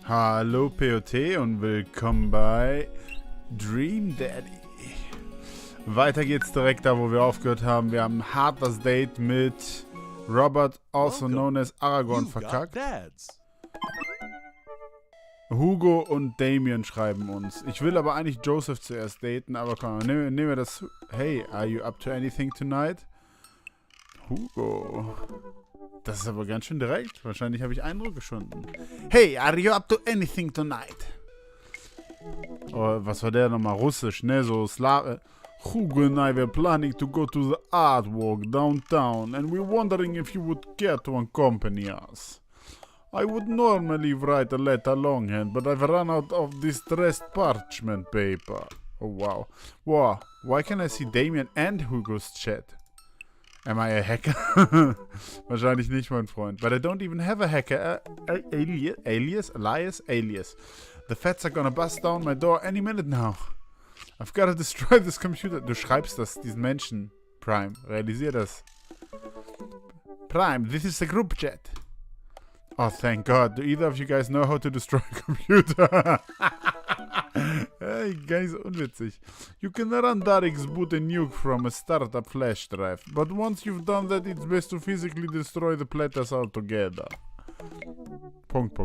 Hallo POT und willkommen bei Dream Daddy. Weiter geht's direkt da, wo wir aufgehört haben. Wir haben ein hartes Date mit Robert, also known as Aragorn, verkackt. Hugo und Damien schreiben uns. Ich will aber eigentlich Joseph zuerst daten, aber komm, nehmen wir das. Hey, are you up to anything tonight? Hugo. Das ist aber ganz schön direkt. Wahrscheinlich habe ich Eindruck geschunden. Hey, are you up to anything tonight? Oh, was war der nochmal? Russisch, ne? So Hugo and I were planning to go to the art walk downtown and we're wondering if you would care to accompany us. I would normally write a letter longhand, but I've run out of distressed parchment paper. Oh, wow. Wow, why can I see Damien and Hugo's chat? Am I a hacker? Wahrscheinlich nicht, mein Freund. But I don't even have a hacker. Alias. The feds are gonna bust down my door any minute now. I've gotta destroy this computer. Du schreibst das, diesen Menschen. Prime, realisier das. Prime, this is a group chat. Oh, thank God. Do either of you guys know how to destroy a computer? Hey, gar nicht so unwitzig. You can run Darik's boot a nuke from a startup flash drive, but once you've done that, it's best to physically destroy the platters altogether. Punkt.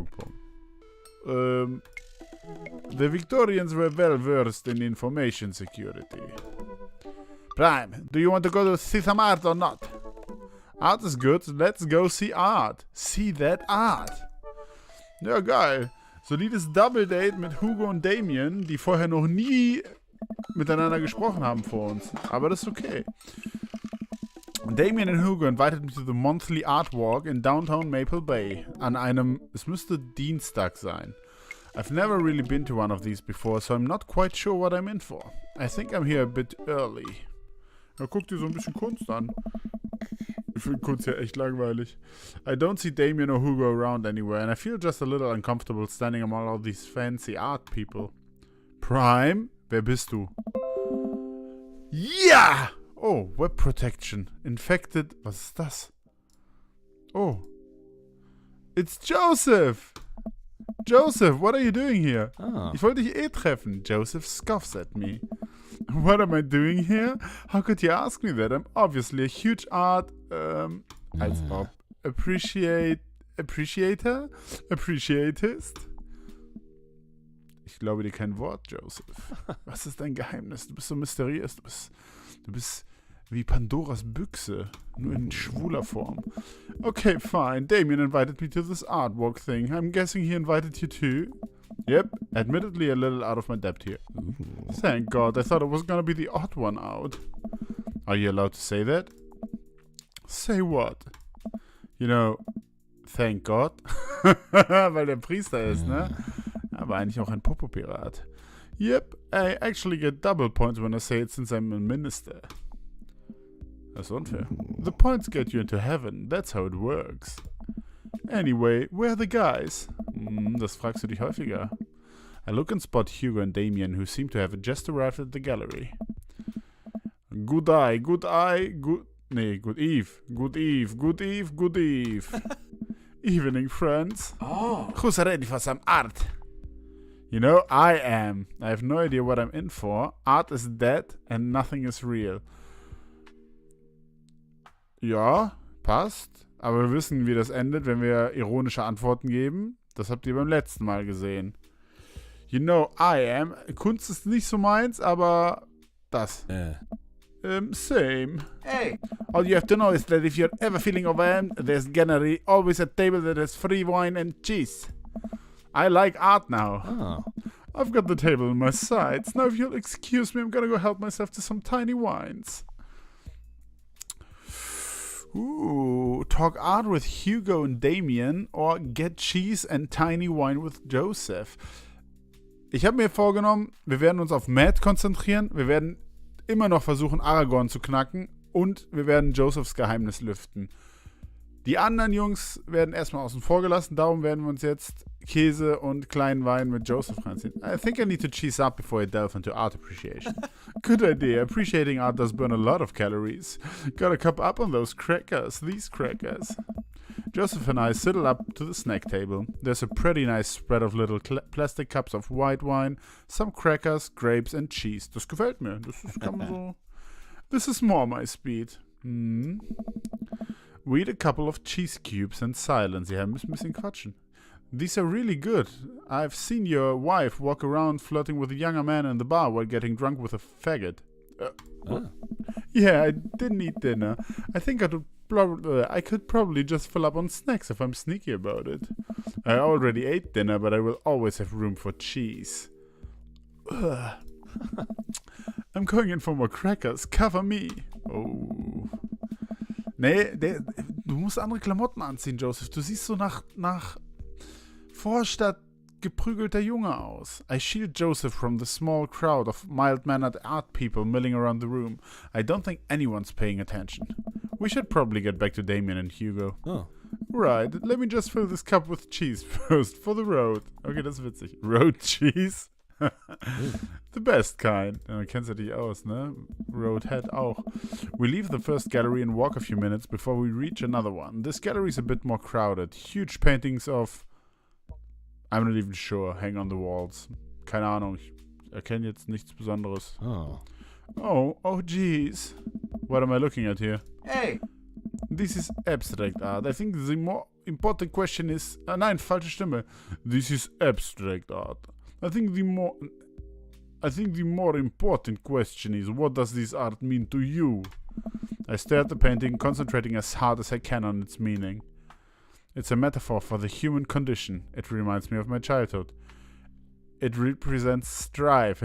The Victorians were well versed in information security. Prime, do you want to go to see some art or not? Art is good, let's go see art. See that art. Ja, geil. Solides Double Date mit Hugo und Damien, die vorher noch nie miteinander gesprochen haben vor uns. Aber das ist okay. Damien and Hugo invited me to the monthly art walk in downtown Maple Bay. An einem, es müsste Dienstag sein. I've never really been to one of these before, so I'm not quite sure what I'm in for. I think I'm here a bit early. Ja, guck dir so ein bisschen Kunst an. Ich finde Kunst ja echt langweilig. I don't see Damien or Hugo around anywhere, and I feel just a little uncomfortable standing among all these fancy art people. Prime? Wer bist du? Ja! Oh, Web Protection. Infected. Was ist das? Oh. It's Joseph! Joseph, what are you doing here? Ah. Ich wollte dich treffen. Joseph scoffs at me. What am I doing here? How could you ask me that? I'm obviously a huge art, als ob, appreciatist? Ich glaube dir kein Wort, Joseph. Was ist dein Geheimnis? Du bist so mysteriös. Du bist wie Pandoras Büchse, nur in schwuler Form. Okay, fine. Damien invited me to this art walk thing. I'm guessing he invited you too? Yep, admittedly a little out of my depth here. Ooh. Thank God, I thought it was gonna be the odd one out. Are you allowed to say that? Say what? You know, thank God. Weil der Priester ist, ne? Aber eigentlich auch ein Popo-Pirat. Yep, I actually get double points when I say it since I'm a minister. Das ist unfair. The points get you into heaven, that's how it works. Anyway, where are the guys? Das fragst du dich häufiger. I look and spot Hugo and Damien, who seem to have just arrived at the gallery. Good eve. Evening, friends. Oh. Who's ready for some art? You know, I am. I have no idea what I'm in for. Art is dead and nothing is real. Ja, passt. Aber wir wissen, wie das endet, wenn wir ironische Antworten geben. Das habt ihr beim letzten Mal gesehen. You know, I am. Kunst ist nicht so meins, aber das. Same. Hey. All you have to know is that if you're ever feeling overwhelmed, there's generally always a table that has free wine and cheese. I like art now. Oh. I've got the table on my sides. Now if you'll excuse me, I'm gonna go help myself to some tiny wines. Ooh, talk art with Hugo and Damien or get cheese and tiny wine with Joseph. Ich habe mir vorgenommen, wir werden uns auf Matt konzentrieren, wir werden immer noch versuchen, Aragorn zu knacken und wir werden Josephs Geheimnis lüften. Die anderen Jungs werden erstmal außen vor gelassen, darum werden wir uns jetzt Käse und kleinen Wein mit Joseph reinziehen. I think I need to cheese up before I delve into art appreciation. Good idea. Appreciating art does burn a lot of calories. Gotta cup up on those crackers. These crackers. Joseph and I sidle up to the snack table. There's a pretty nice spread of little plastic cups of white wine, some crackers, grapes and cheese. Das gefällt mir. Kann man so. This is more my speed. We eat a couple of cheese cubes in silence. Ja, müssen ein bisschen quatschen. These are really good. I've seen your wife walk around flirting with a younger man in the bar while getting drunk with a faggot. Yeah, I didn't eat dinner. I think I could probably just fill up on snacks if I'm sneaky about it. I already ate dinner, but I will always have room for cheese. I'm going in for more crackers. Cover me. Oh. Nee, du musst andere Klamotten anziehen, Joseph. Du siehst so nach Vorstadt geprügelter Junge aus. I shield Joseph from the small crowd of mild-mannered art people milling around the room. I don't think anyone's paying attention. We should probably get back to Damien and Hugo. Oh. Right, let me just fill this cup with cheese first for the road. Okay, das ist witzig. Road cheese? The best kind. Kennst du dich aus, ne? Roadhead auch. We leave the first gallery and walk a few minutes before we reach another one. This gallery is a bit more crowded. Huge paintings of... I'm not even sure. Hang on the walls. Keine Ahnung. Ich erkenne jetzt nichts Besonderes. Oh, geez. What am I looking at here? Hey! This is abstract art. I think the more important question is... nein, falsche Stimme. This is abstract art. I think the more important question is, what does this art mean to you? I stare at the painting, concentrating as hard as I can on its meaning. It's a metaphor for the human condition. It reminds me of my childhood. It represents strife.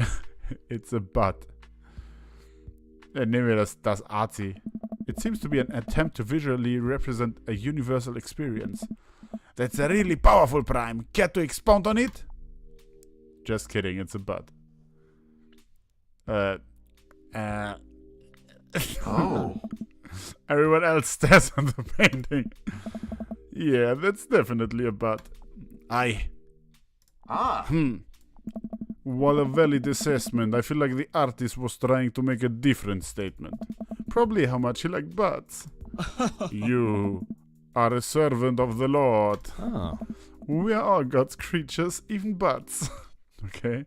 It's a butt. Nehmen wir das Artsy. It seems to be an attempt to visually represent a universal experience. That's a really powerful prime. Care to expound on it? Just kidding, it's a butt. Oh. Everyone else stares at the painting. Yeah, that's definitely a butt. Aye. What a valid assessment. I feel like the artist was trying to make a different statement. Probably how much he liked butts. You are a servant of the Lord. Oh. We are all God's creatures, even butts. Okay.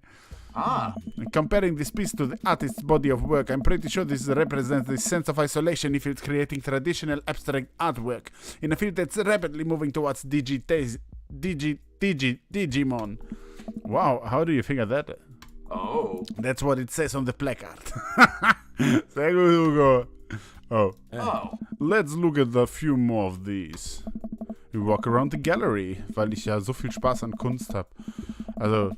Comparing this piece to the artist's body of work, I'm pretty sure this represents the sense of isolation he feels creating traditional abstract artwork in a field that's rapidly moving towards Digimon. Wow, how do you figure that? Oh. That's what it says on the placard. Sehr gut, Hugo. Oh. Let's look at a few more of these. We walk around the gallery, weil ich ja so viel Spaß an Kunst habe. Also,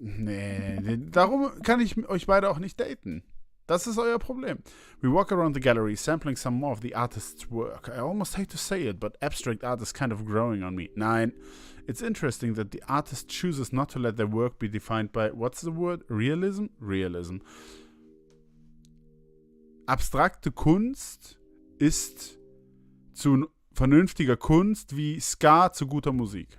nee, darum kann ich euch beide auch nicht daten. Das ist euer Problem. We walk around the gallery, sampling some more of the artist's work. I almost hate to say it, but abstract art is kind of growing on me. Nein, it's interesting that the artist chooses not to let their work be defined by, what's the word? Realism? Realism. Abstrakte Kunst ist zu vernünftiger Kunst wie Ska zu guter Musik.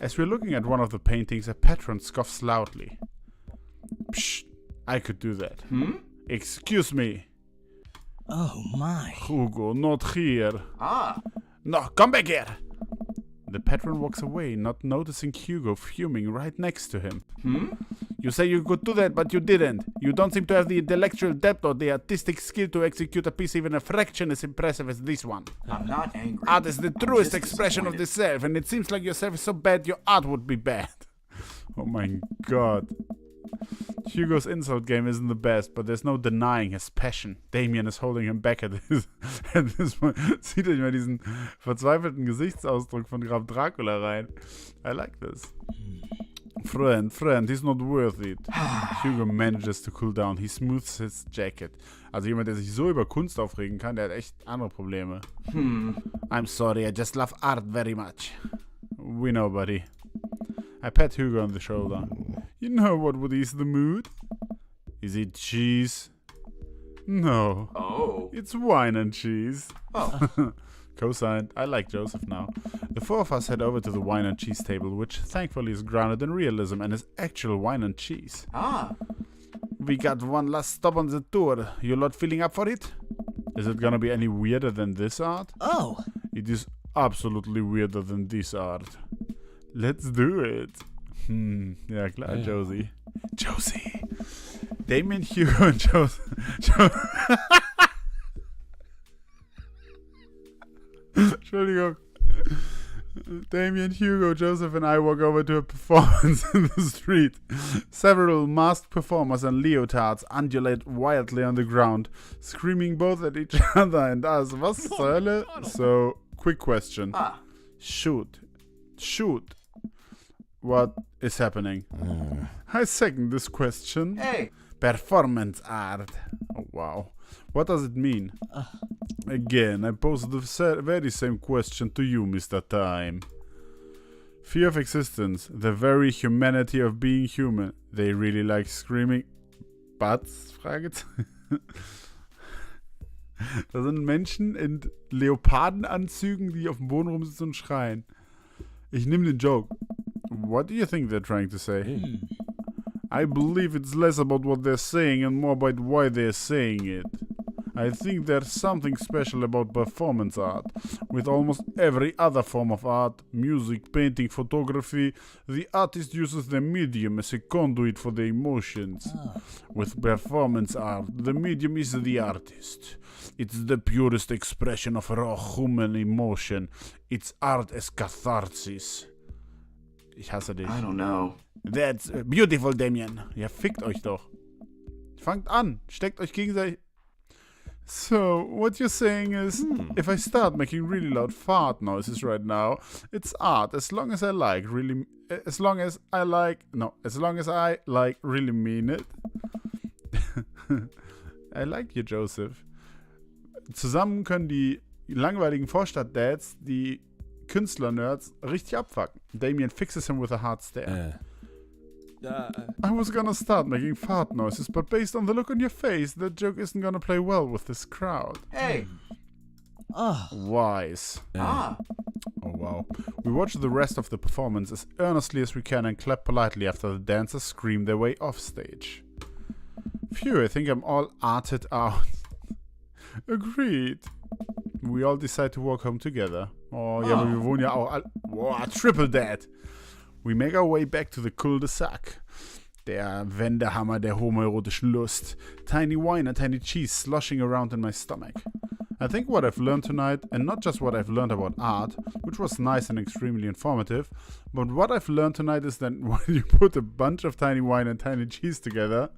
As we're looking at one of the paintings, a patron scoffs loudly. Psh, I could do that. Excuse me. Oh my. Hugo, not here. No, come back here. The patron walks away, not noticing Hugo fuming right next to him. You say you could do that, but you didn't. You don't seem to have the intellectual depth or the artistic skill to execute a piece even a fraction as impressive as this one. I'm not angry. Art is the truest expression of the self, and it seems like yourself is so bad your art would be bad. Oh my god. Hugo's insult game isn't the best, but there's no denying his passion. Damien is holding him back at this point. Zieht euch mal diesen verzweifelten Gesichtsausdruck von Graf Dracula rein. I like this. Friend, he's not worth it. Hugo manages to cool down. He smooths his jacket. Also jemand, der sich so über Kunst aufregen kann, der hat echt andere Probleme. I'm sorry, I just love art very much. We know, buddy. I pat Hugo on the shoulder. You know what would ease the mood? Is it cheese? No. Oh. It's wine and cheese. Oh. Co-signed. I like Joseph now. The four of us head over to the wine and cheese table, which thankfully is grounded in realism and is actual wine and cheese. We got one last stop on the tour. You lot feeling up for it? Is it gonna be any weirder than this art? Oh. It is absolutely weirder than this art. Let's do it. Ja klar, Josie. Josie. Damien, Hugo und Joseph. Entschuldigung. Damien, Hugo, Joseph and I walk over to a performance in the street. Several masked performers in leotards undulate wildly on the ground, screaming both at each other and us. Was zur Hölle? So, quick question. Shoot. What is happening? I second this question. Hey! Performance art. Oh, wow. What does it mean? Again, I pose the very same question to you, Mr. Time. Fear of existence, the very humanity of being human. They really like screaming butts? Fragezeichen. Da sind Menschen in Leopardenanzügen, die auf dem Boden rumsitzen und schreien. Ich nehme den Joke. What do you think they're trying to say? I believe it's less about what they're saying and more about why they're saying it. I think there's something special about performance art. With almost every other form of art, music, painting, photography, the artist uses the medium as a conduit for their emotions. With performance art, the medium is the artist. It's the purest expression of raw human emotion. It's art as catharsis. Ich hasse dich. I don't know. That's beautiful, Damien. Ja, fickt euch doch. Fangt an. Steckt euch gegenseitig. So, what you're saying is, if I start making really loud fart noises right now, it's art, as long as I like, really mean it. I like you, Joseph. Zusammen können die langweiligen Vorstadt-Dads die Künstler-Nerds richtig abfucken. Damien fixes him with a hard stare. I was gonna start making fart noises, but based on the look on your face, that joke isn't gonna play well with this crowd. Hey! Wise. Ah! Oh wow. We watch the rest of the performance as earnestly as we can and clap politely after the dancers scream their way off stage. Phew, I think I'm all arted out. Agreed. We all decide to walk home together. Oh, ja, aber wir wohnen ja auch wow, triple dead. We make our way back to the cul-de-sac. Der Wendehammer der homoerotischen Lust. Tiny wine and tiny cheese sloshing around in my stomach. I think what I've learned tonight, and not just what I've learned about art, which was nice and extremely informative, but what I've learned tonight is that when you put a bunch of tiny wine and tiny cheese together,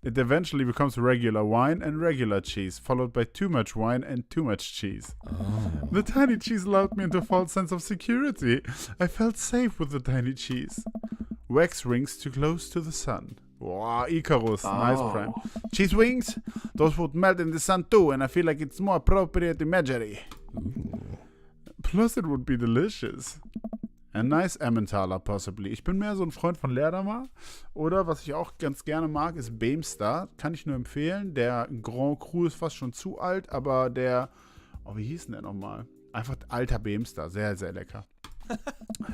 it eventually becomes regular wine and regular cheese, followed by too much wine and too much cheese. The tiny cheese lulled me into a false sense of security. I felt safe with the tiny cheese. Wax rings too close to the sun. Wow, Icarus, nice prime. Cheese wings? Those would melt in the sun too, and I feel like it's more appropriate imagery. Plus it would be delicious. A nice Emmentaler, possibly. Ich bin mehr so ein Freund von Leerdammer. Oder was ich auch ganz gerne mag, ist Beemster. Kann ich nur empfehlen. Der Grand Cru ist fast schon zu alt, aber der... Oh, wie hieß denn der nochmal? Einfach alter Beemster. Sehr, sehr lecker.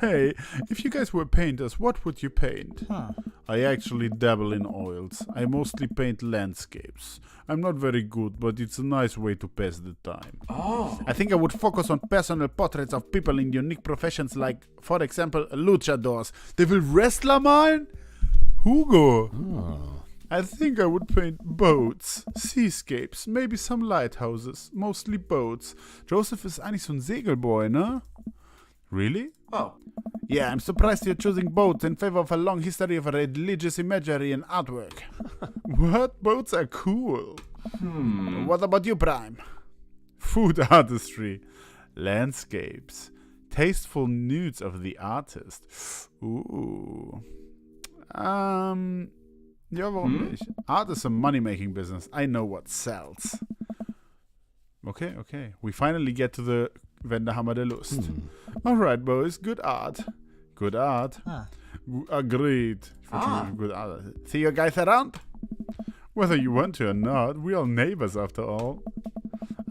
Hey, if you guys were painters, what would you paint? I actually dabble in oils. I mostly paint landscapes. I'm not very good, but it's a nice way to pass the time. I think I would focus on personal portraits of people in unique professions like, for example, luchadors. They will Wrestler malen? Hugo! I think I would paint boats, seascapes, maybe some lighthouses, mostly boats. Joseph ist eigentlich so ein Segelboy, ne? Really? Oh. Yeah, I'm surprised you're choosing boats in favor of a long history of religious imagery and artwork. What? Boats are cool. What about you, Prime? Food artistry. Landscapes. Tasteful nudes of the artist. Ooh. Ja, warum nicht? Art is a money-making business. I know what sells. Okay. We finally get to the Wendehammer der Lust. Alright, boys. Good art. Agreed. Good art. See you guys around? Whether you want to or not, we're all neighbors after all.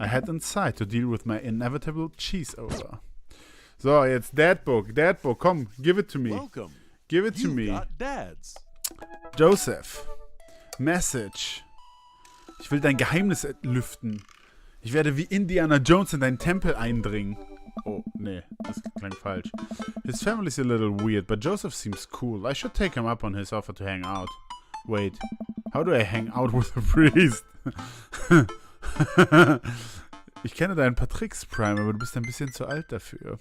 I head inside to deal with my inevitable cheese odor. So, jetzt Dad Book, komm, give it to me. Welcome. Give it to You me. got dads. Joseph. Message. Ich will dein Geheimnis lüften. Ich werde wie Indiana Jones in deinen Tempel eindringen. Oh, nee, das klang falsch. His family's a little weird, but Joseph seems cool. I should take him up on his offer to hang out. Wait, how do I hang out with a priest? Ich kenne da ein paar Tricks, Prime, aber du bist ein bisschen zu alt dafür.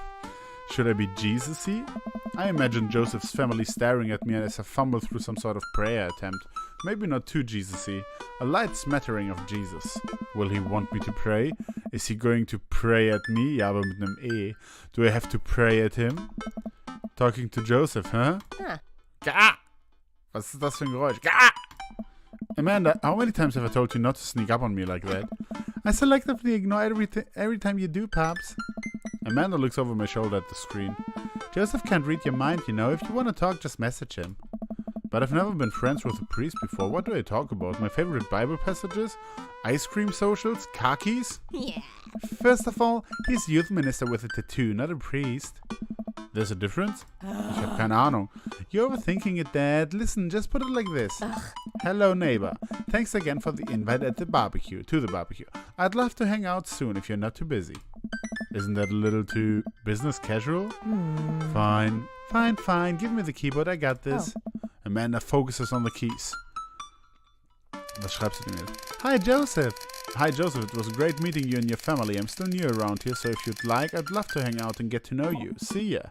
Should I be Jesus-y? I imagine Joseph's family staring at me as I fumble through some sort of prayer attempt. Maybe not too Jesus-y. A light smattering of Jesus. Will he want me to pray? Is he going to pray at me? Ja, aber mit einem E. Do I have to pray at him? Talking to Joseph, huh? Gah! Was ist das für ein Geräusch? Gah! Amanda, how many times have I told you not to sneak up on me like that? I selectively ignore every time you do, Pops. Amanda looks over my shoulder at the screen. Joseph can't read your mind, you know. If you want to talk, just message him. But I've never been friends with a priest before. What do I talk about? My favorite Bible passages? Ice cream socials? Khakis? Yeah. First of all, he's youth minister with a tattoo, not a priest. There's a difference? Ich hab keine Ahnung. You're overthinking it, Dad. Listen, just put it like this. Hello, neighbor. Thanks again for the invite to the barbecue. I'd love to hang out soon if you're not too busy. Isn't that a little too business casual? Fine. Give me the keyboard. I got this. Amanda focuses on the keys. Was schreibst du denn jetzt? Hi, Joseph. It was great meeting you and your family. I'm still new around here, so if you'd like, I'd love to hang out and get to know you. See ya.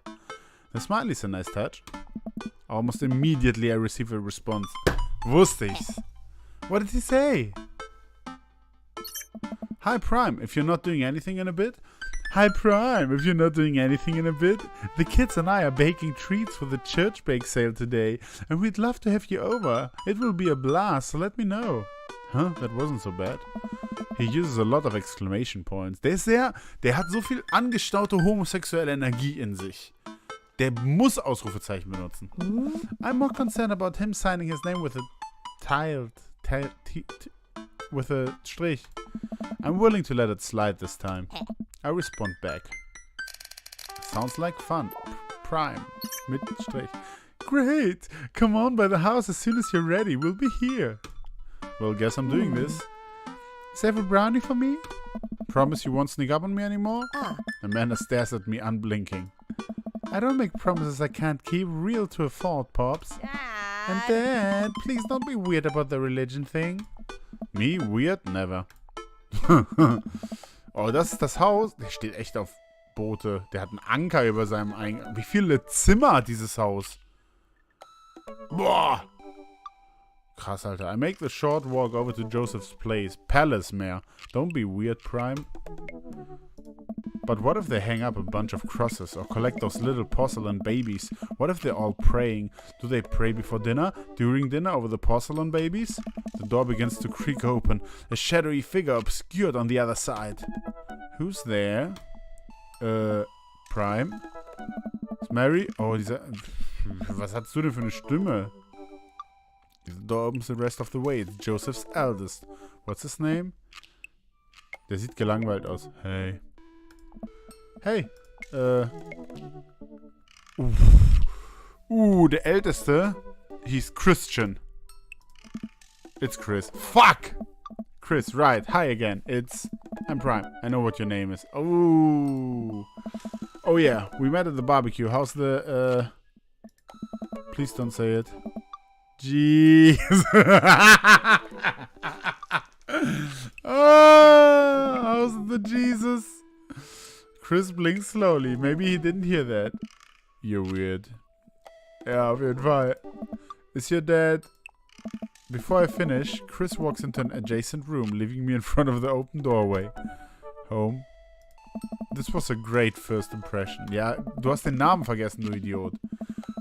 The smiley's a nice touch. Almost immediately I receive a response. Wusste ich's. What did he say? Hi, Prime. If you're not doing anything in a bit. The kids and I are baking treats for the church bake sale today, and we'd love to have you over. It will be a blast, so let me know. Huh? That wasn't so bad. He uses a lot of exclamation points. Der hat so viel angestaute homosexuelle Energie in sich. Der muss Ausrufezeichen benutzen. I'm more concerned about him signing his name with a with a strich. I'm willing to let it slide this time. I respond back. Sounds like fun. Prime. Mit Strich. Great! Come on by the house as soon as you're ready. We'll be here. Well, guess I'm doing this. Save a brownie for me? Promise you won't sneak up on me anymore? Amanda stares at me unblinking. I don't make promises I can't keep. Real to a fault, Pops. And Dad, please don't be weird about the religion thing. Me? Weird? Never. Oh, das ist das Haus. Der steht echt auf Boote. Der hat einen Anker über seinem Eingang. Wie viele Zimmer hat dieses Haus? Boah. Krass, Alter. I make the short walk over to Joseph's palace mehr. Don't be weird, Prime. But what if they hang up a bunch of crosses or collect those little porcelain babies? What if they're all praying? Do they pray before dinner? During dinner over the porcelain babies? The door begins to creak open. A shadowy figure obscured on the other side. Who's there? Prime? Ist Mary? Oh, was hast du denn für eine Stimme? The door opens the rest of the way. It's Joseph's eldest. What's his name? Der sieht gelangweilt aus. Hey. Der Älteste. He's Christian. It's Chris. Fuck! Chris, right. Hi again. I'm Prime. I know what your name is. Oh yeah. We met at the barbecue. How's the, Please don't say it. Jeez. Oh, how's the Jesus? Chris blinks slowly. Maybe he didn't hear that. You're weird. Ja, auf jeden Fall. Is your dad... Before I finish, Chris walks into an adjacent room, leaving me in front of the open doorway. Home. This was a great first impression. Ja, du hast den Namen vergessen, du Idiot.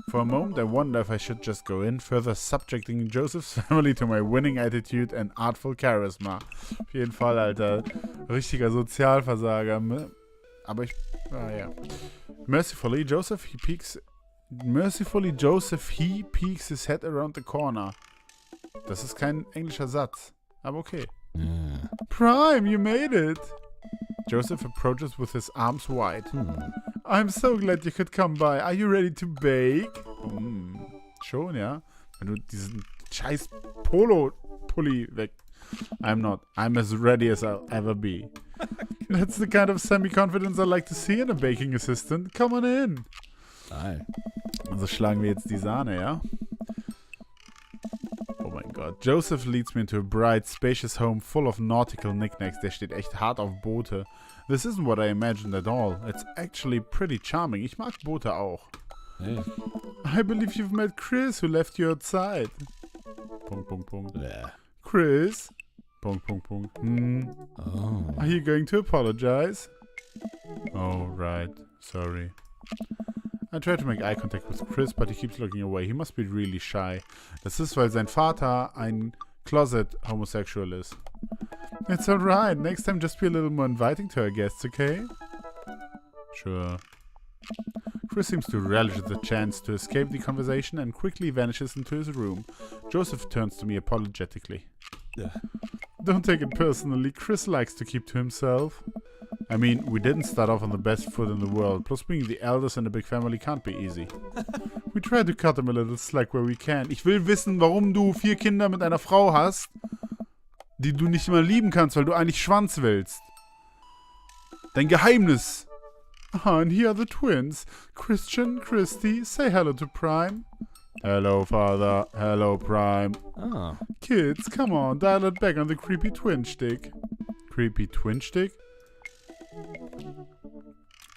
For a moment, I wonder if I should just go in, further subjecting Joseph's family to my winning attitude and artful charisma. Auf jeden Fall, Alter. Richtiger Sozialversager. Aber ja. Mercifully, Joseph, he peeks his head around the corner. Das ist kein englischer Satz. Aber okay. Prime, you made it! Joseph approaches with his arms wide. I'm so glad you could come by. Are you ready to bake? Schon, ja. Wenn du diesen scheiß Polo-Pulli I'm not. I'm as ready as I'll ever be. That's the kind of semi-confidence I like to see in a baking assistant. Come on in. Nein. Also schlagen wir jetzt die Sahne, ja? Oh mein Gott. Joseph leads me into a bright, spacious home full of nautical knickknacks. Der steht echt hart auf Boote. This isn't what I imagined at all. It's actually pretty charming. Ich mag Boote auch. Hey. I believe you've met Chris, who left you outside. Punkt, Punkt, Punkt. Bäh. Chris? Punkt, Punkt, Punkt. Oh. Are you going to apologize? Oh, right. Sorry. I try to make eye contact with Chris, but he keeps looking away. He must be really shy. Das ist, weil sein Vater ein closet homosexual ist. It's alright. Next time just be a little more inviting to our guests, okay? Sure. Chris seems to relish the chance to escape the conversation and quickly vanishes into his room. Joseph turns to me apologetically. Yeah. Don't take it personally. Chris likes to keep to himself. I mean, we didn't start off on the best foot in the world. Plus, being the eldest in a big family can't be easy. We try to cut him a little slack where we can. Ich will wissen, warum du 4 Kinder mit einer Frau hast, die du nicht mal lieben kannst, weil du eigentlich Schwanz willst. Dein Geheimnis. Ah, and here are the twins. Christian, Christy, say hello to Prime. Hello, Father. Hello, Prime. Ah. Kids, come on, dial it back on the creepy twin stick. Creepy twin stick?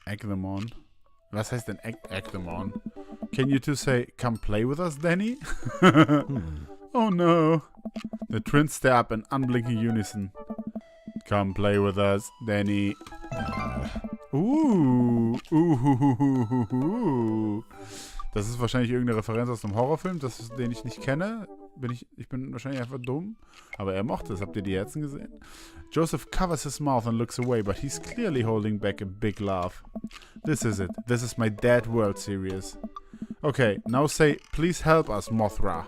Egg them on. Was heißt denn egg them on? Can you two say, come play with us, Danny? Oh no. The twins stare up in unblinking unison. Come play with us, Danny. Das ist wahrscheinlich irgendeine Referenz aus einem Horrorfilm, den ich nicht kenne. Ich bin wahrscheinlich einfach dumm. Aber er mochte es. Habt ihr die Herzen gesehen? Joseph covers his mouth and looks away, but he's clearly holding back a big laugh. This is it. This is my Dead World series. Okay, now say, please help us, Mothra.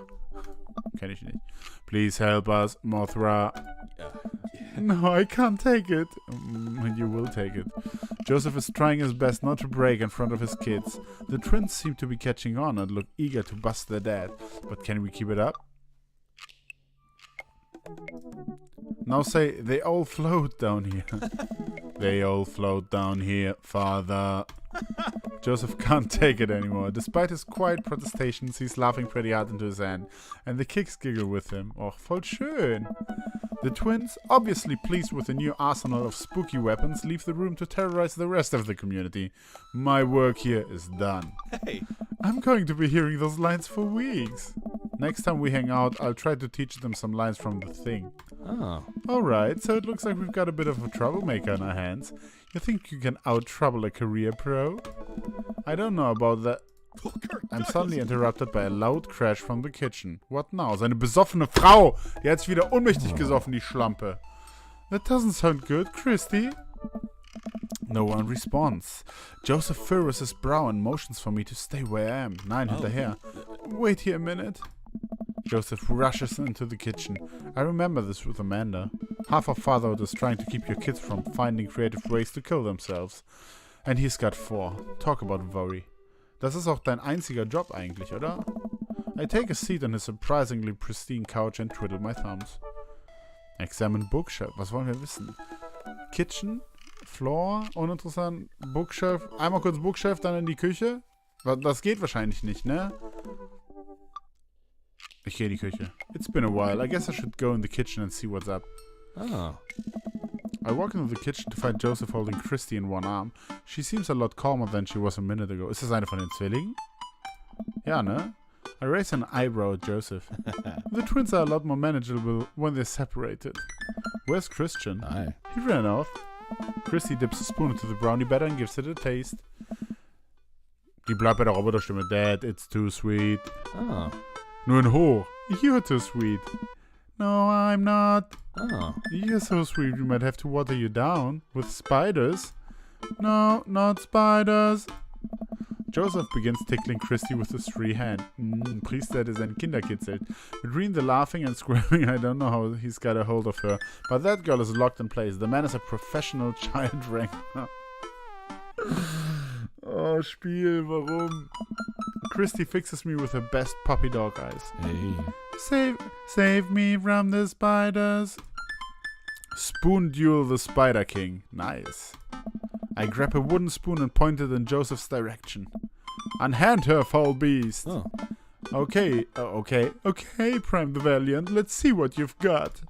Kenn ich nicht. Please help us, Mothra. No, I can't take it. You will take it. Joseph is trying his best not to break in front of his kids. The twins seem to be catching on and look eager to bust their dad. But can we keep it up? Now say, they all float down here. They all float down here, Father. Joseph can't take it anymore. Despite his quiet protestations, he's laughing pretty hard into his hand. And the kids giggle with him. Och, voll schön. The twins, obviously pleased with the new arsenal of spooky weapons, leave the room to terrorize the rest of the community. My work here is done. Hey. I'm going to be hearing those lines for weeks. Next time we hang out, I'll try to teach them some lines from The Thing. Oh. Alright, so it looks like we've got a bit of a troublemaker on our hands. You think you can out-trouble a career pro? I don't know about that. I'm suddenly interrupted by a loud crash from the kitchen. What now? Seine besoffene Frau! Die hat sich wieder ohnmächtig gesoffen, die Schlampe. That doesn't sound good, Christy. No one responds. Joseph furrows his brow and motions for me to stay where I am. Nein, hinterher. Wait here a minute. Joseph rushes into the kitchen. I remember this with Amanda. Half of fatherhood is trying to keep your kids from finding creative ways to kill themselves. And he's got 4. Talk about worry. Das ist auch dein einziger Job eigentlich, oder? I take a seat on his surprisingly pristine couch and twiddle my thumbs. Examine bookshelf. Was wollen wir wissen? Kitchen? Floor? Uninteressant. Bookshelf? Einmal kurz Bookshelf, dann in die Küche? Das geht wahrscheinlich nicht, ne? Ich gehe in die Küche. It's been a while. I guess I should go in the kitchen and see what's up. Oh. I walk into the kitchen to find Joseph holding Christy in one arm. She seems a lot calmer than she was a minute ago. Ist das eine von den Zwillingen? Ja, ne? I raise an eyebrow at Joseph. The twins are a lot more manageable when they're separated. Where's Christian? Nein. He ran off. Christy dips a spoon into the brownie batter and gives it a taste. Die bleibt bei der Roboterstimme. Dad, it's too sweet. Oh. Nur in hoch. You're too sweet. No, I'm not. Oh. You're so sweet, we might have to water you down. With spiders? No, not spiders. Joseph begins tickling Christy with his free hand. Priester, der sein Kinder kitzelt. Between the laughing and screaming, I don't know how he's got a hold of her. But that girl is locked in place. The man is a professional child wrangler. Oh, Spiel, warum? Christy fixes me with her best puppy dog eyes. Hey. Save me from the spiders. Spoon duel the Spider King. Nice. I grab a wooden spoon and point it in Joseph's direction. Unhand her, foul beast. Oh. Okay, Prime the Valiant. Let's see what you've got.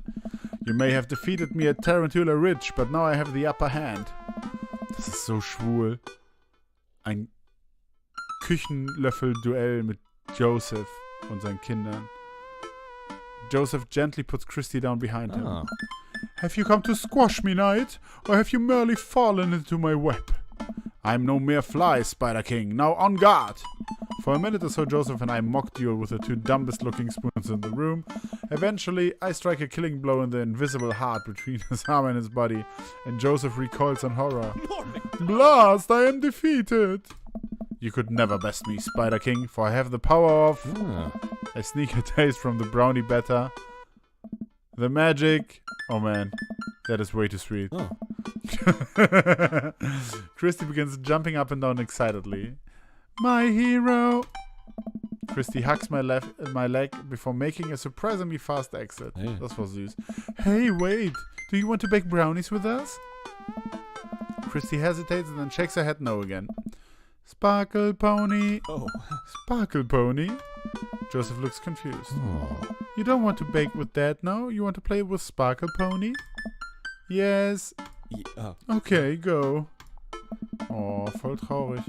You may have defeated me at Tarantula Ridge, but now I have the upper hand. Das ist so schwul. Ein Küchenlöffel-Duell mit Joseph und seinen Kindern. Joseph gently puts Christy down behind him. Ah. Have you come to squash me, knight? Or have you merely fallen into my web? I'm no mere fly, Spider King. Now on guard! For a minute or so, Joseph and I mock duel with the two dumbest-looking spoons in the room. Eventually, I strike a killing blow in the invisible heart between his arm and his body, and Joseph recoils in horror. Blast! I am defeated! You could never best me, Spider King, for I have the power of... Ah. I sneak a taste from the brownie batter. The magic... Oh man, that is way too sweet. Oh. Christy begins jumping up and down excitedly. My hero! Christy hugs my leg before making a surprisingly fast exit. Hey. Das war süß. Hey, wait! Do you want to bake brownies with us? Christy hesitates and then shakes her head no again. Sparkle Pony! Oh. Sparkle Pony? Joseph looks confused. Oh. You don't want to bake with Dad now? You want to play with Sparkle Pony? Yes. Yeah. Okay, go. Oh, voll traurig.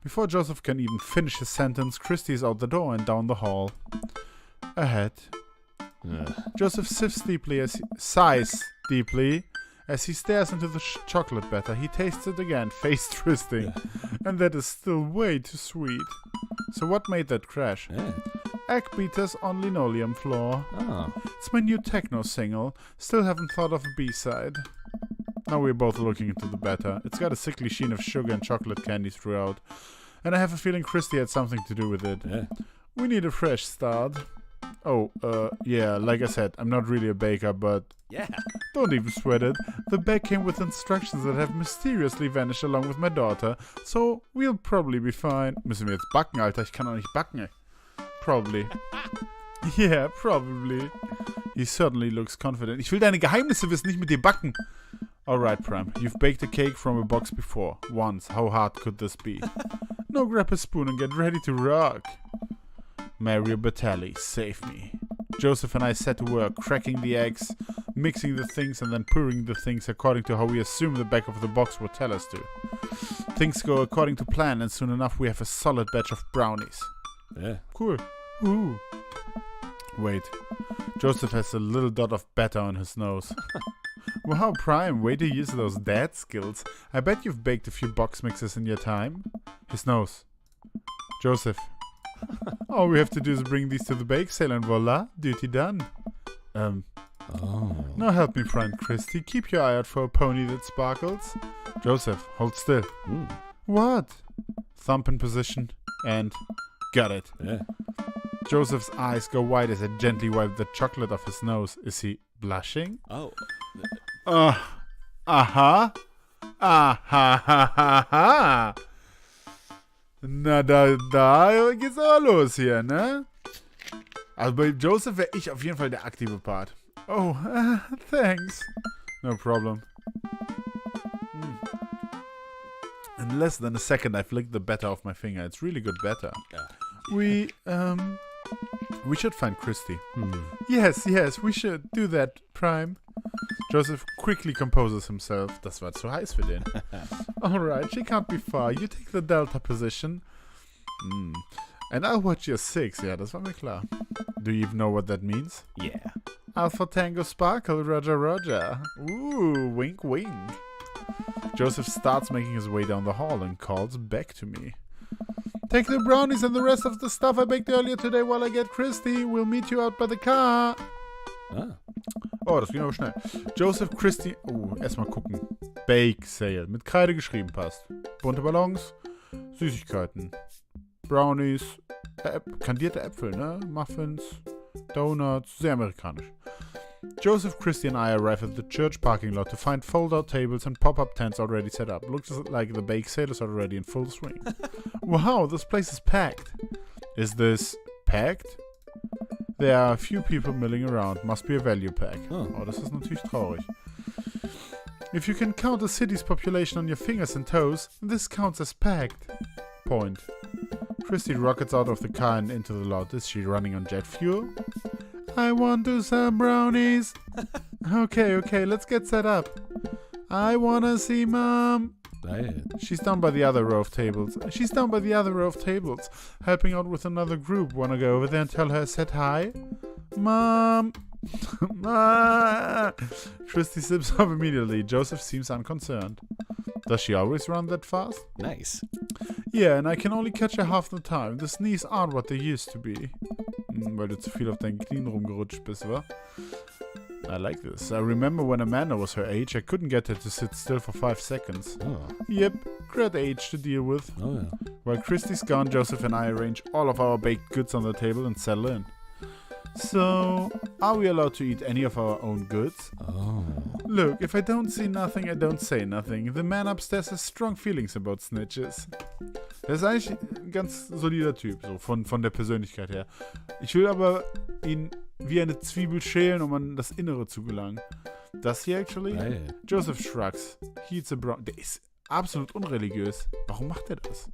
Before Joseph can even finish his sentence, Christy is out the door and down the hall. Ahead. Joseph sighs deeply as he stares into the chocolate batter. He tastes it again, face twisting. And that is still way too sweet. So what made that crash? Yeah. Egg beaters on linoleum floor. Oh. It's my new techno single. Still haven't thought of a B-side. Now we're both looking into the batter. It's got a sickly sheen of sugar and chocolate candy throughout. And I have a feeling Christy had something to do with it. Yeah. We need a fresh start. Oh, yeah, like I said, I'm not really a baker, but Yeah. don't even sweat it. The bag came with instructions that have mysteriously vanished along with my daughter, so we'll probably be fine. Müssen wir jetzt backen, Alter? Ich kann doch nicht backen, ey. Probably. Yeah, probably. He certainly looks confident. Ich will deine Geheimnisse wissen, nicht mit dir backen. Alright, Prime. You've baked a cake from a box before. Once. How hard could this be? Now grab a spoon and get ready to rock. Mario Batali, save me. Joseph and I set to work, cracking the eggs, mixing the things, and then pouring the things according to how we assume the back of the box would tell us to. Things go according to plan, and soon enough we have a solid batch of brownies. Yeah. Cool. Ooh. Wait. Joseph has a little dot of batter on his nose. Wow, Prime, way to use those dad skills. I bet you've baked a few box mixes in your time. His nose. Joseph. All we have to do is bring these to the bake sale and voila, duty done. Oh. Now help me, friend Christy. Keep your eye out for a pony that sparkles. Joseph, hold still. Mm. What? Thumb in position. And... got it. Yeah. Joseph's eyes go wide as I gently wipe the chocolate off his nose. Is he blushing? Oh. Aha. Aha. Na, da geht's aber los hier, ne? Also bei Joseph wäre ich auf jeden Fall der aktive Part. Oh, thanks. No problem. In less than a second, I flicked the batter off my finger. It's really good batter. Yeah. We should find Christy. Hmm. Yes, we should do that, Prime. Joseph quickly composes himself. Das war zu heiß für den. Alright, she can't be far. You take the Delta position. And I'll watch your 6. Ja, das war mir klar. Do you even know what that means? Yeah. Alpha Tango Sparkle, Roger, Roger. Ooh, wink, wink. Joseph starts making his way down the hall and calls back to me. Take the brownies and the rest of the stuff I baked earlier today while I get Christy. We'll meet you out by the car. Ah. Oh, das ging aber schnell. Joseph, Christy... Oh, erstmal gucken. Bake Sale. Mit Kreide geschrieben, passt. Bunte Ballons. Süßigkeiten. Brownies. Kandierte Äpfel, ne? Muffins. Donuts. Sehr amerikanisch. Joseph, Christy and I arrive at the church parking lot to find fold-out tables and pop-up tents already set up. Looks like the bake sale is already in full swing. Wow, this place is packed. Is this packed? There are a few people milling around. Must be a value pack. Oh. Oh, das ist natürlich traurig. If you can count a city's population on your fingers and toes, this counts as packed. Point. Christy rockets out of the car and into the lot. Is she running on jet fuel? I want to some brownies. Okay, let's get set up. I wanna see Mom. Geil. She's down by the other row of tables. Helping out with another group. Wanna go over there and tell her I said hi? Mom. Christy zips up immediately. Joseph seems unconcerned. Does she always run that fast? Nice. Yeah, and I can only catch her half the time. The knees aren't what they used to be. Weil du zu viel auf deinen Knien rumgerutscht bist, wa? I like this. I remember when Amanda was her age, I couldn't get her to sit still for 5 seconds. Oh. Yep, great age to deal with. Oh, ja. While Christy's gone, Joseph and I arrange all of our baked goods on the table and settle in. So, are we allowed to eat any of our own goods? Oh. Look, if I don't see nothing, I don't say nothing. The man upstairs has strong feelings about snitches. Er ist eigentlich ein ganz solider Typ, so von der Persönlichkeit her. Ich will aber ihn wie eine Zwiebel schälen, um an das Innere zu gelangen. Das hier actually? Geil. Joseph shrugs. He eats a brown. Der ist absolut unreligiös. Warum macht er das?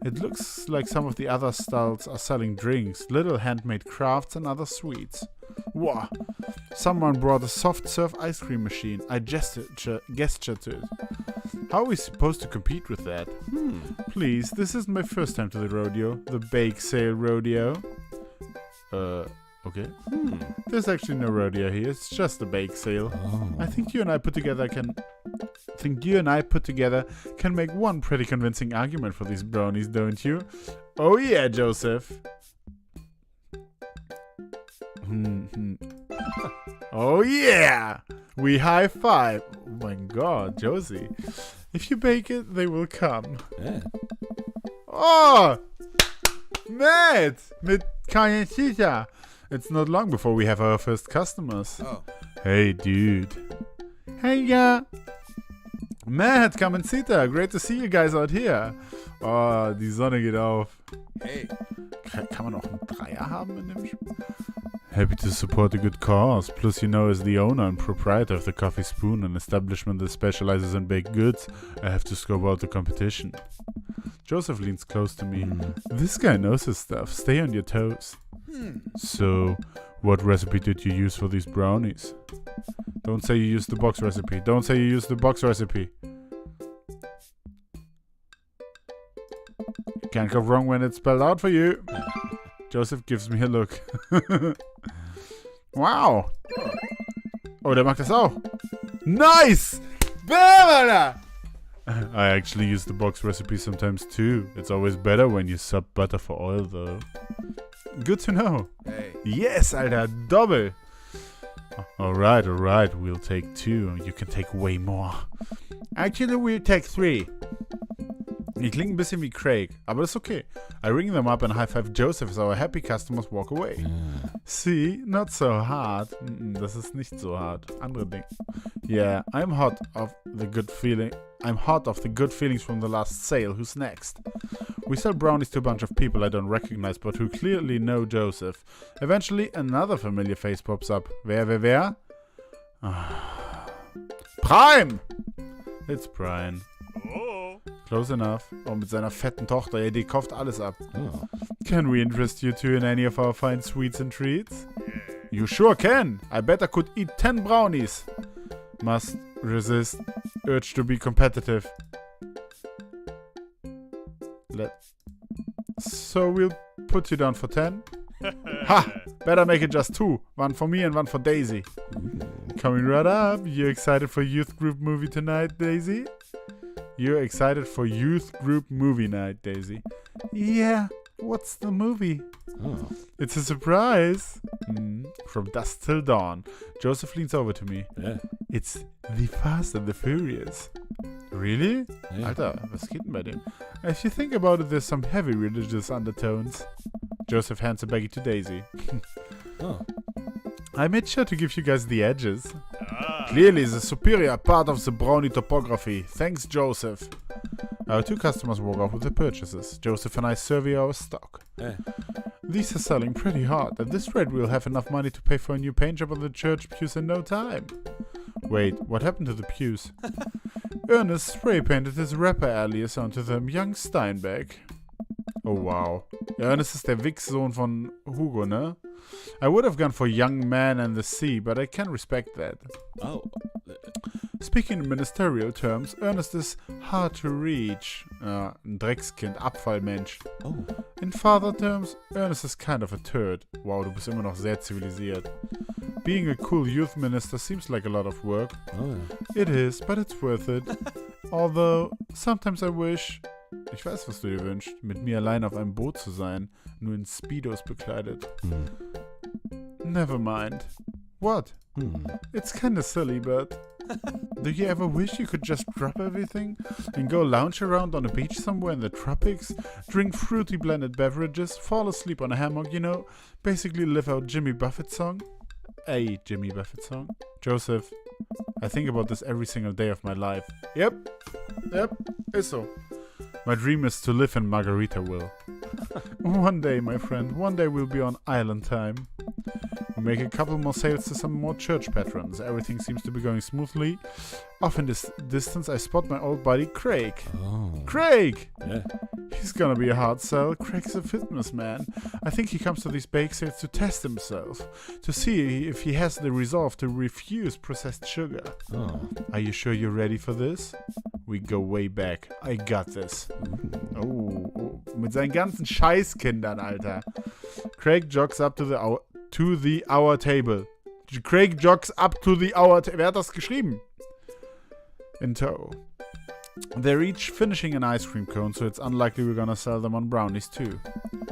It looks like some of the other stalls are selling drinks, little handmade crafts and other sweets. Wow. Someone brought a soft serve ice cream machine. I gestured to it. How are we supposed to compete with that? Please, this isn't my first time to the rodeo. The bake sale rodeo. Okay. There's actually no rodeo here. It's just a bake sale. Oh. I think you and I put together can make one pretty convincing argument for these brownies, don't you? Oh yeah, Joseph. Oh yeah! We high five. Oh my god, Josie. If you bake it, they will come. Yeah. Oh! Matt! Mit Kayachita. It's not long before we have our first customers. Oh. Hey, dude. Hey, yeah. Matt, come and sit there. Great to see you guys out here. Oh, die Sonne geht auf. Hey. Kann man auch einen Dreier haben in dem Spiel? Happy to support a good cause. Plus, you know, as the owner and proprietor of the Coffee Spoon, an establishment that specializes in baked goods, I have to scope out the competition. Joseph leans close to me. This guy knows his stuff. Stay on your toes. So, what recipe did you use for these brownies? Don't say you used the box recipe. Don't say you used the box recipe. Can't go wrong when it's spelled out for you. Joseph gives me a look. Wow. Oh, der macht das auch. Nice! Bam, Alter! I actually use the box recipe sometimes too. It's always better when you sub butter for oil though. Good to know. Hey. Yes, Alter, double. Alright, we'll take 2. You can take way more. Actually, we'll take 3. Die klingen ein bisschen wie Craig, aber das ist okay. I ring them up and high-five Joseph as our happy customers walk away. See, not so hard. Das ist nicht so hart. Andere Dinge. Yeah, I'm hot of the good feelings from the last sale. Who's next? We sell brownies to a bunch of people I don't recognize, but who clearly know Joseph. Eventually, another familiar face pops up. Wer? Prime! It's Brian. Close enough. Oh, mit seiner fetten Tochter. Ja, die kauft alles ab. Oh. Can we interest you two in any of our fine sweets and treats? You sure can. I bet I could eat 10 brownies. Must resist. Urge to be competitive. So we'll put you down for 10? Ha! Better make it just 2. One for me and one for Daisy. Coming right up. You excited for youth group movie tonight, Daisy? You're excited for youth group movie night, Daisy. Yeah, what's the movie? Oh. It's a surprise. From dusk till dawn. Joseph leans over to me. Yeah. It's The Fast and the Furious. Really? Yeah. Alter, was geht denn bei dem? If you think about it, there's some heavy religious undertones. Joseph hands a baggie to Daisy. Oh. I made sure to give you guys the edges. Clearly the superior part of the brownie topography. Thanks, Joseph. Our 2 customers walk off with their purchases. Joseph and I survey our stock. Yeah. These are selling pretty hard. At this rate, we'll have enough money to pay for a new paint job on the church pews in no time. Wait, what happened to the pews? Ernest spray painted his rapper alias onto them, young Steinbeck. Oh wow. Ernest ist der Wichssohn von Hugo, ne? I would have gone for Young Man and the Sea, but I can respect that. Oh. Speaking in ministerial terms, Ernest is hard to reach. Ein Dreckskind, Abfallmensch. Oh. In father terms, Ernest is kind of a turd. Wow, du bist immer noch sehr zivilisiert. Being a cool youth minister seems like a lot of work. Oh, ja. It is, but it's worth it. Although, sometimes I wish... Ich weiß, was du dir wünschst. Mit mir allein auf einem Boot zu sein. Nur in Speedos bekleidet. Never mind. What? It's kinda silly, but... Do you ever wish you could just drop everything and go lounge around on a beach somewhere in the tropics, drink fruity blended beverages, fall asleep on a hammock, you know, basically live out Jimmy Buffett song? A Jimmy Buffett song? Joseph, I think about this every single day of my life. Yep, ist so. My dream is to live in Margaritaville. One day, my friend, one day we'll be on island time. We make a couple more sales to some more church patrons. Everything seems to be going smoothly. Off in this distance, I spot my old buddy Craig. Oh. Craig! Yeah. He's gonna be a hard sell. Craig's a fitness man. I think he comes to these bake sales to test himself, to see if he has the resolve to refuse processed sugar. Oh. Are you sure you're ready for this? We go way back. I got this. Oh, mit seinen ganzen Scheißkindern, Alter. Craig jogs up to the hour table. Craig jogs up to the hour table. Wer hat das geschrieben? In tow. They're each finishing an ice cream cone, so it's unlikely we're gonna sell them on brownies too.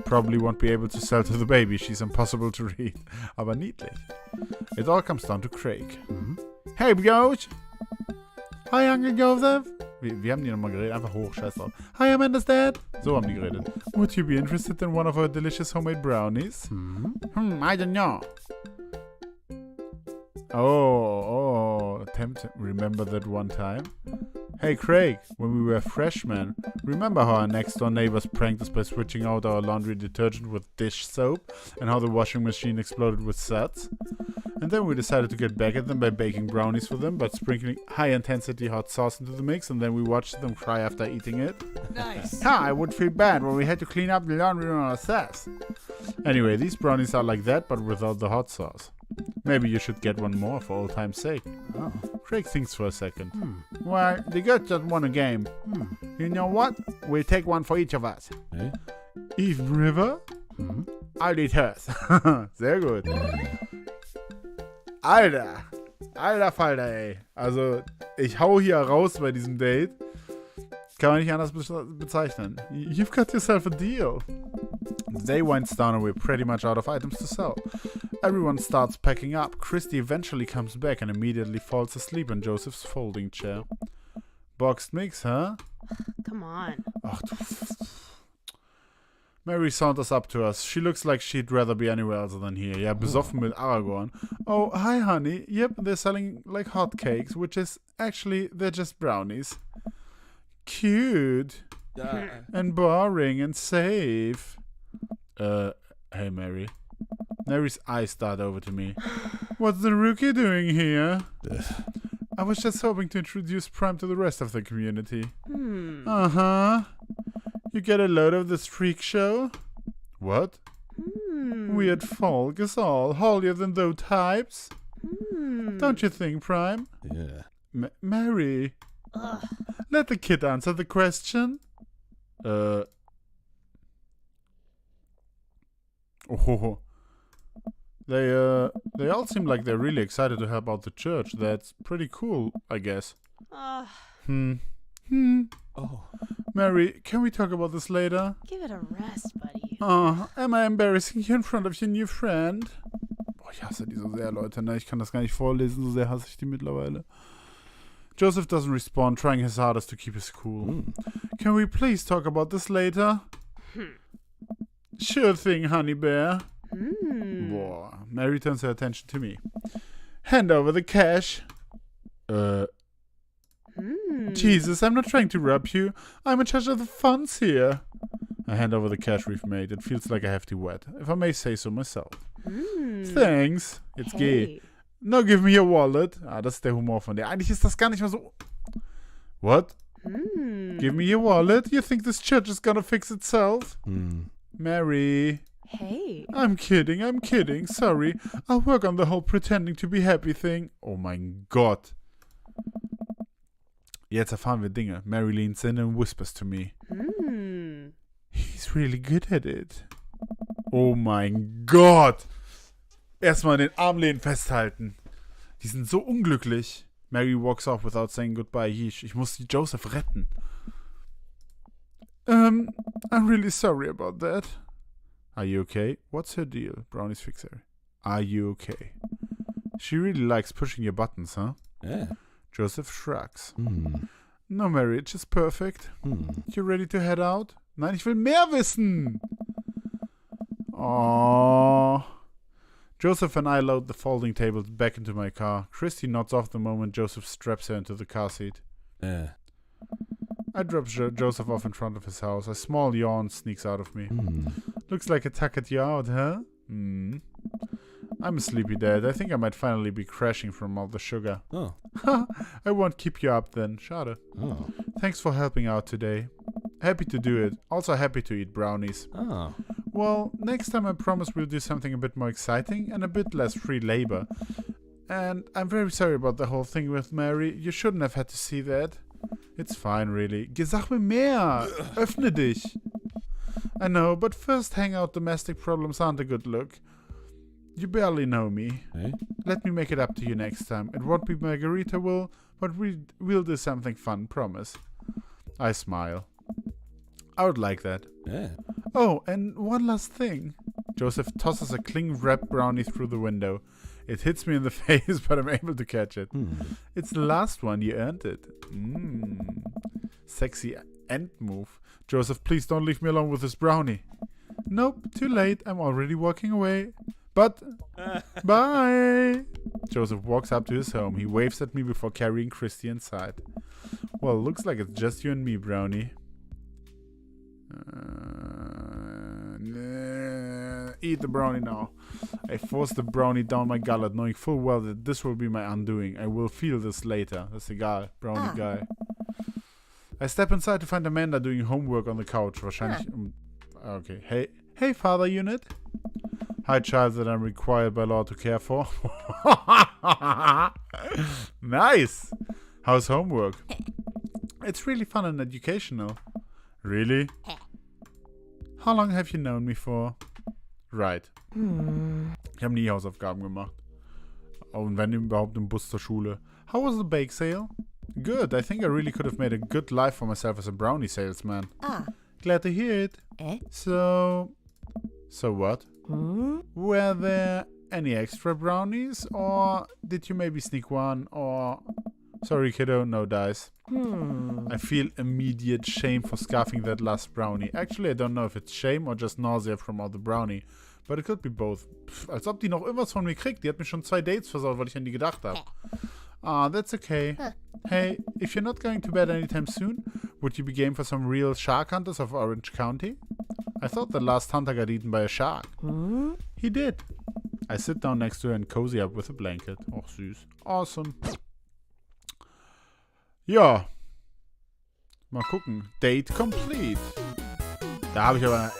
Probably won't be able to sell to the baby. She's impossible to read. Aber niedlich. It all comes down to Craig. Hey, Björn! Hi, Uncle Joseph! Wie haben die nochmal geredet? Einfach hoch, scheiß drauf. Hi, Amanda's dad! So haben die geredet. Would you be interested in one of our delicious homemade brownies? I don't know. Oh, tempting. Remember that one time? Hey Craig, when we were freshmen, remember how our next door neighbors pranked us by switching out our laundry detergent with dish soap and how the washing machine exploded with suds? And then we decided to get back at them by baking brownies for them, but sprinkling high-intensity hot sauce into the mix, and then we watched them cry after eating it. Nice. I would feel bad when we had to clean up the laundry on ourselves. Anyway, these brownies are like that, but without the hot sauce. Maybe you should get one more for old time's sake. Oh. Craig thinks for a second. Well, the girls just won a game. You know what? We'll take one for each of us. Hey? Even River? I'll eat hers. Sehr gut. Alter. Alter Falter, ey. Also, ich hau hier raus bei diesem Date. Kann man nicht anders bezeichnen. You've got yourself a deal. The day winds down and we're pretty much out of items to sell. Everyone starts packing up. Christy eventually comes back and immediately falls asleep in Joseph's folding chair. Boxed mix, huh? Come on. Ach du. Mary saunters up to us. She looks like she'd rather be anywhere else than here. Ja, besoffen mit Aragorn. Oh, hi, honey. Yep, they're selling like hotcakes, which is actually, they're just brownies. Cute. Yeah. And boring and safe. Hey, Mary. Mary's eyes start over to me. What's the rookie doing here? I was just hoping to introduce Prime to the rest of the community. Uh-huh. You get a load of this freak show? What? Weird folk is all, holier than thou types. Don't you think, Prime? Yeah. Mary. Let the kid answer the question. Oh. They all seem like they're really excited to help out the church. That's pretty cool, I guess. Oh, Oh. Mary, can we talk about this later? give it a rest, buddy. Am I embarrassing you in front of your new friend? Boah, ich hasse die so sehr, Leute, ne? Ich kann das gar nicht vorlesen, so sehr hasse ich die mittlerweile. Joseph doesn't respond, trying his hardest to keep his cool. Can we please talk about this later? Sure thing, honey bear. Boah, Mary turns her attention to me. Hand over the cash. Jesus, I'm not trying to rob you. I'm in charge of the funds here. I hand over the cash we've made. It feels like a hefty wet, if I may say so myself. Thanks. Jetzt geh. Hey. Now give me your wallet. Das ist der Humor von der. Eigentlich ist das gar nicht mal so... What? Give me your wallet? You think this church is gonna fix itself? Mary. Hey. I'm kidding. Sorry. I'll work on the whole pretending to be happy thing. Oh mein Gott. Jetzt erfahren wir Dinge. Mary leans in and whispers to me. He's really good at it. Oh mein Gott. Erstmal den Arm lehnen, festhalten. Die sind so unglücklich. Mary walks off without saying goodbye. Ich muss die Joseph retten. I'm really sorry about that. Are you okay? What's her deal? Brownie's fixer. Are you okay? She really likes pushing your buttons, huh? Yeah. Joseph shrugs. No, Mary, it's just perfect. You ready to head out? Nein, ich will mehr wissen. Oh. Joseph and I load the folding table back into my car. Christy nods off the moment Joseph straps her into the car seat. Yeah. I drop Joseph off in front of his house. A small yawn sneaks out of me. Looks like a tuckered you out, huh? I'm a sleepy dad. I think I might finally be crashing from all the sugar. Oh. I won't keep you up then. Schade. Oh. Thanks for helping out today. Happy to do it. Also happy to eat brownies. Oh. Well, next time I promise we'll do something a bit more exciting and a bit less free labor. And I'm very sorry about the whole thing with Mary. You shouldn't have had to see that. It's fine, really. Sag mir mehr. Öffne dich. I know, but first hang out domestic problems aren't a good look. You barely know me. Hey? Let me make it up to you next time. It won't be Margarita, but we'll do something fun, promise. I smile. I would like that. Yeah. Oh, and one last thing. Joseph tosses a cling-wrapped brownie through the window. It hits me in the face, but I'm able to catch it. It's the last one. You earned it. Sexy end move. Joseph, please don't leave me alone with this brownie. Nope, too late. I'm already walking away. But, bye. Joseph walks up to his home. He waves at me before carrying Christy inside. Well, looks like it's just you and me, brownie. Eat the brownie now. I force the brownie down my gullet, knowing full well that this will be my undoing. I will feel this later. Das ist egal. Brownie guy. I step inside to find Amanda doing homework on the couch. Wahrscheinlich. Okay. Hey, father unit. Hi, child that I'm required by law to care for. Nice. How's homework? It's really fun and educational. Really? How long have you known me for? Right. Ich habe nie Hausaufgaben gemacht. Und wenn überhaupt im Bus zur Schule. How was the bake sale? Good. I think I really could have made a good life for myself as a brownie salesman. Glad to hear it. So what? Were there any extra brownies? Or did you maybe sneak one? Or... Sorry, kiddo, no dice. I feel immediate shame for scarfing that last brownie. Actually, I don't know if it's shame or just nausea from all the brownie. But it could be both. Als ob die noch irgendwas von mir kriegt. Die hat mir schon 2 Dates versaut, weil ich an die gedacht habe. That's okay. Hey, if you're not going to bed anytime soon, would you be game for some real shark hunters of Orange County? I thought the last hunter got eaten by a shark. He did. I sit down next to her and cozy up with a blanket. Och, süß. Awesome. Ja. Mal gucken. Date complete. Da habe ich aber ein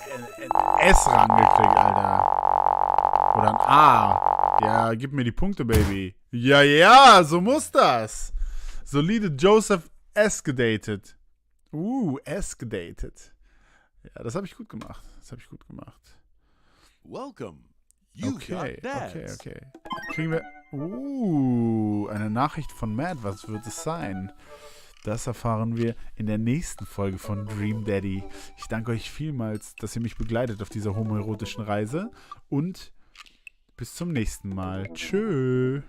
S rangekriegt, Alter. Oder ein A. Ja, gib mir die Punkte, Baby. Ja, so muss das. Solide Joseph S gedatet. S gedatet. Ja, das habe ich gut gemacht. Welcome. You Okay. got that. Okay. Kriegen wir... eine Nachricht von Matt. Was wird es sein? Das erfahren wir in der nächsten Folge von Dream Daddy. Ich danke euch vielmals, dass ihr mich begleitet auf dieser homoerotischen Reise. Und bis zum nächsten Mal. Tschö.